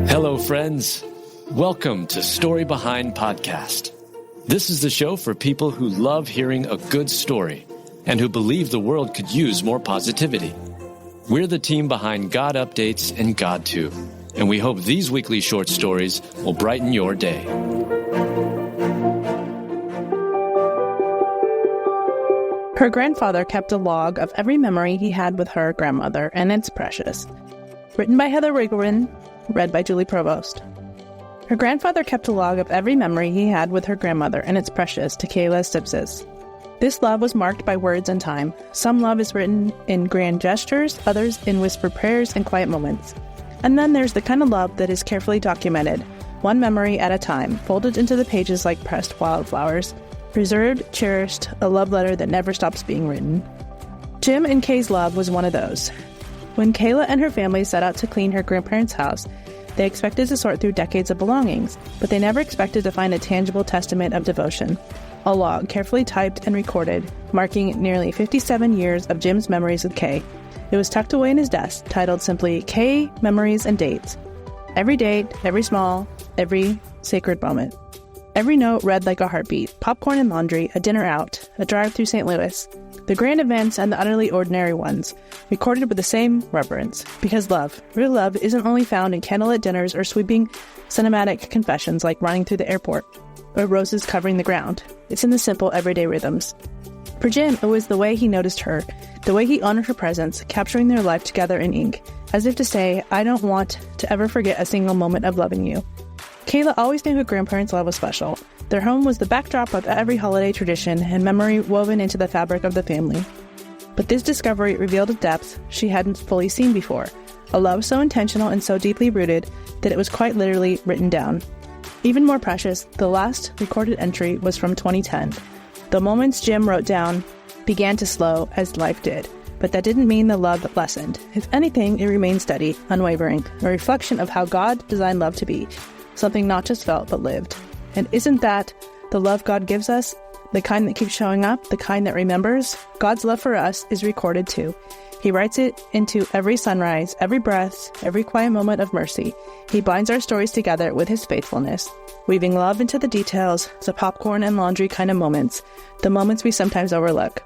Hello, friends. Welcome to Story Behind Podcast. This is the show for people who love hearing a good story and who believe the world could use more positivity. We're the team behind GodUpdates and God2, and we hope these weekly short stories will brighten your day. Her grandfather kept a log of every memory he had with her grandmother, and it's precious. Written by Heather Riggleman, read by Julie Provost. Her grandfather kept a log of every memory he had with her grandmother, and it's precious, to Kayla Stipsits. This love was marked by words and time. Some love is written in grand gestures, others in whispered prayers and quiet moments. And then there's the kind of love that is carefully documented, one memory at a time, folded into the pages like pressed wildflowers, preserved, cherished, a love letter that never stops being written. Jim and Kay's love was one of those. When Kayla and her family set out to clean her grandparents' house, they expected to sort through decades of belongings, but they never expected to find a tangible testament of devotion. A log carefully typed and recorded, marking nearly 57 years of Jim's memories with Kay. It was tucked away in his desk, titled simply Kay, Memories and Dates. Every date, every small, every sacred moment. Every note read like a heartbeat, popcorn and laundry, a dinner out, a drive through St. Louis. The grand events and the utterly ordinary ones, recorded with the same reverence. Because love, real love, isn't only found in candlelit dinners or sweeping cinematic confessions like running through the airport, or roses covering the ground. It's in the simple everyday rhythms. For Jim, it was the way he noticed her, the way he honored her presence, capturing their life together in ink, as if to say, I don't want to ever forget a single moment of loving you. Kayla always knew her grandparents' love was special. Their home was the backdrop of every holiday tradition and memory woven into the fabric of the family. But this discovery revealed a depth she hadn't fully seen before, a love so intentional and so deeply rooted that it was quite literally written down. Even more precious, the last recorded entry was from 2010. The moments Jim wrote down began to slow as life did, but that didn't mean the love lessened. If anything, it remained steady, unwavering, a reflection of how God designed love to be. Something not just felt, but lived. And isn't that the love God gives us? The kind that keeps showing up, the kind that remembers? God's love for us is recorded too. He writes it into every sunrise, every breath, every quiet moment of mercy. He binds our stories together with his faithfulness, weaving love into the details, the popcorn and laundry kind of moments, the moments we sometimes overlook.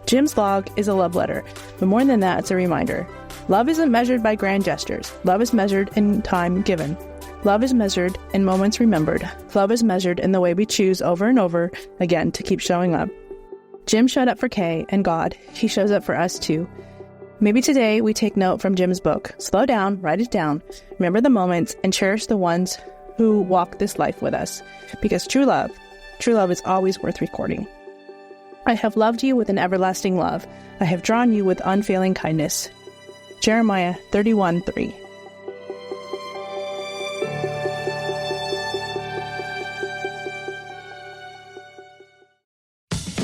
Jim's log is a love letter, but more than that, it's a reminder. Love isn't measured by grand gestures. Love is measured in time given. Love is measured in moments remembered. Love is measured in the way we choose over and over again to keep showing up. Jim showed up for Kay and God. He shows up for us too. Maybe today we take note from Jim's book. Slow down, write it down, remember the moments, and cherish the ones who walk this life with us. Because true love is always worth recording. I have loved you with an everlasting love. I have drawn you with unfailing kindness. Jeremiah 31:3.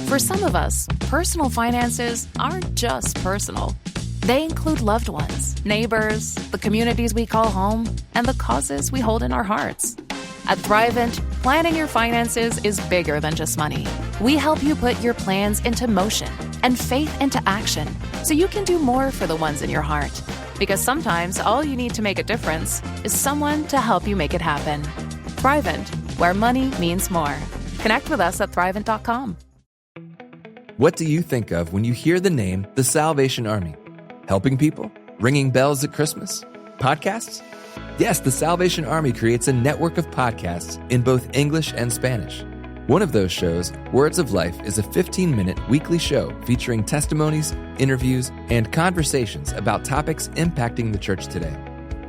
For some of us, personal finances aren't just personal. They include loved ones, neighbors, the communities we call home, and the causes we hold in our hearts. At Thrivent, planning your finances is bigger than just money. We help you put your plans into motion and faith into action so you can do more for the ones in your heart. Because sometimes all you need to make a difference is someone to help you make it happen. Thrivent, where money means more. Connect with us at Thrivent.com. What do you think of when you hear the name The Salvation Army? Helping people? Ringing bells at Christmas? Podcasts? Yes, the Salvation Army creates a network of podcasts in both English and Spanish. One of those shows, Words of Life, is a 15-minute weekly show featuring testimonies, interviews, and conversations about topics impacting the church today.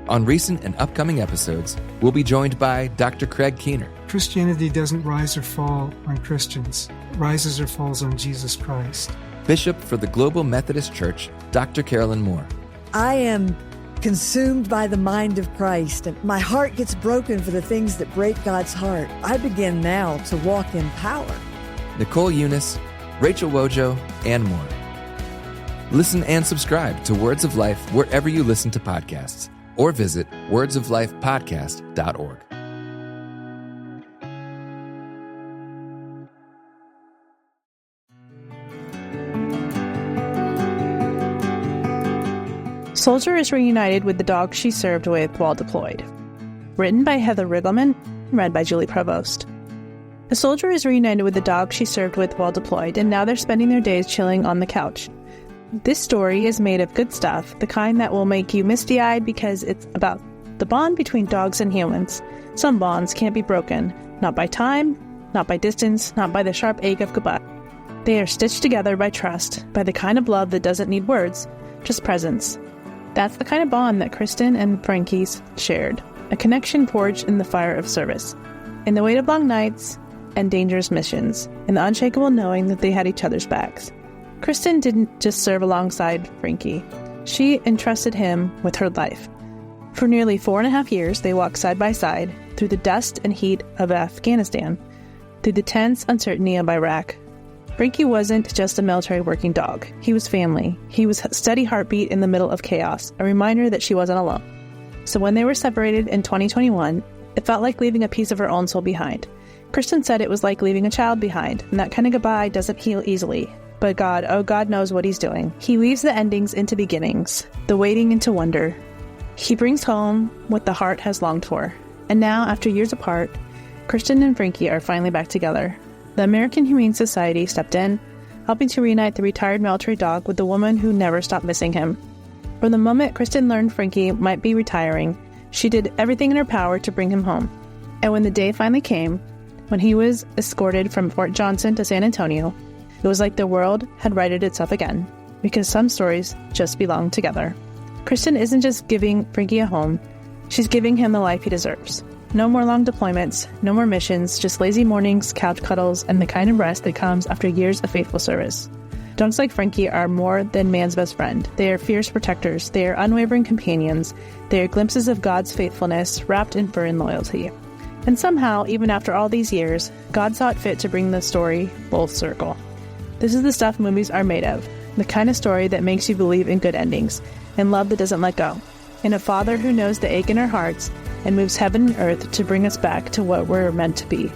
On recent and upcoming episodes, we'll be joined by Dr. Craig Keener. Christianity doesn't rise or fall on Christians. It rises or falls on Jesus Christ. Bishop for the Global Methodist Church, Dr. Carolyn Moore. I am consumed by the mind of Christ, and my heart gets broken for the things that break God's heart. I begin now to walk in power. Nicole Eunice, Rachel Wojo, and more. Listen and subscribe to Words of Life wherever you listen to podcasts, or visit wordsoflifepodcast.org. Soldier is reunited with the dog she served with while deployed. Written by Heather Riggleman, read by Julie Provost. A soldier is reunited with the dog she served with while deployed, and now they're spending their days chilling on the couch. This story is made of good stuff, the kind that will make you misty-eyed because it's about the bond between dogs and humans. Some bonds can't be broken, not by time, not by distance, not by the sharp ache of goodbye. They are stitched together by trust, by the kind of love that doesn't need words, just presence. That's the kind of bond that Kristen and Frankie's shared, a connection forged in the fire of service, in the weight of long nights and dangerous missions, in the unshakable knowing that they had each other's backs. Kristen didn't just serve alongside Frankie. She entrusted him with her life. For nearly 4.5 years, they walked side by side through the dust and heat of Afghanistan, through the tense uncertainty of Iraq. Frankie wasn't just a military working dog. He was family. He was a steady heartbeat in the middle of chaos, a reminder that she wasn't alone. So when they were separated in 2021, it felt like leaving a piece of her own soul behind. Kristen said it was like leaving a child behind, and that kind of goodbye doesn't heal easily. But God, oh God knows what he's doing. He weaves the endings into beginnings, the waiting into wonder. He brings home what the heart has longed for. And now, after years apart, Kristen and Frankie are finally back together. The American Humane Society stepped in, helping to reunite the retired military dog with the woman who never stopped missing him. From the moment Kristen learned Frankie might be retiring, she did everything in her power to bring him home. And when the day finally came, when he was escorted from Fort Johnson to San Antonio, it was like the world had righted itself again, because some stories just belong together. Kristen isn't just giving Frankie a home, she's giving him the life he deserves. No more long deployments, no more missions, just lazy mornings, couch cuddles, and the kind of rest that comes after years of faithful service. Dogs like Frankie are more than man's best friend. They are fierce protectors, they are unwavering companions, they are glimpses of God's faithfulness wrapped in fur and loyalty. And somehow, even after all these years, God saw it fit to bring the story full circle. This is the stuff movies are made of, the kind of story that makes you believe in good endings, and love that doesn't let go, and a father who knows the ache in our hearts and moves heaven and earth to bring us back to what we're meant to be.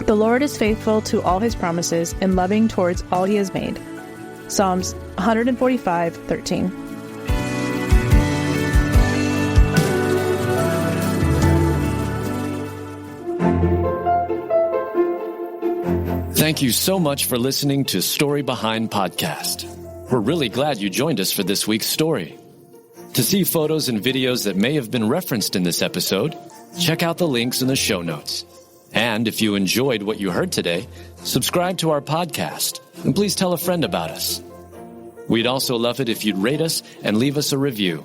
The Lord is faithful to all his promises and loving towards all he has made. Psalms 145:13. Thank you so much for listening to Story Behind Podcast. We're really glad you joined us for this week's story. To see photos and videos that may have been referenced in this episode, check out the links in the show notes. And if you enjoyed what you heard today, subscribe to our podcast, and please tell a friend about us. We'd also love it if you'd rate us and leave us a review.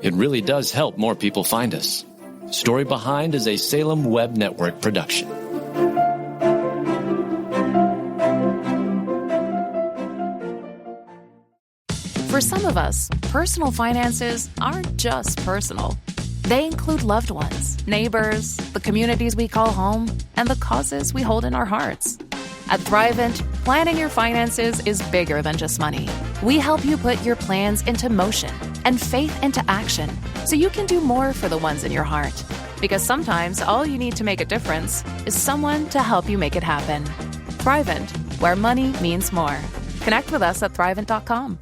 It really does help more people find us. Story Behind is a Salem Web Network production. For some of us, personal finances aren't just personal. They include loved ones, neighbors, the communities we call home, and the causes we hold in our hearts. At Thrivent, planning your finances is bigger than just money. We help you put your plans into motion and faith into action so you can do more for the ones in your heart. Because sometimes all you need to make a difference is someone to help you make it happen. Thrivent, where money means more. Connect with us at Thrivent.com.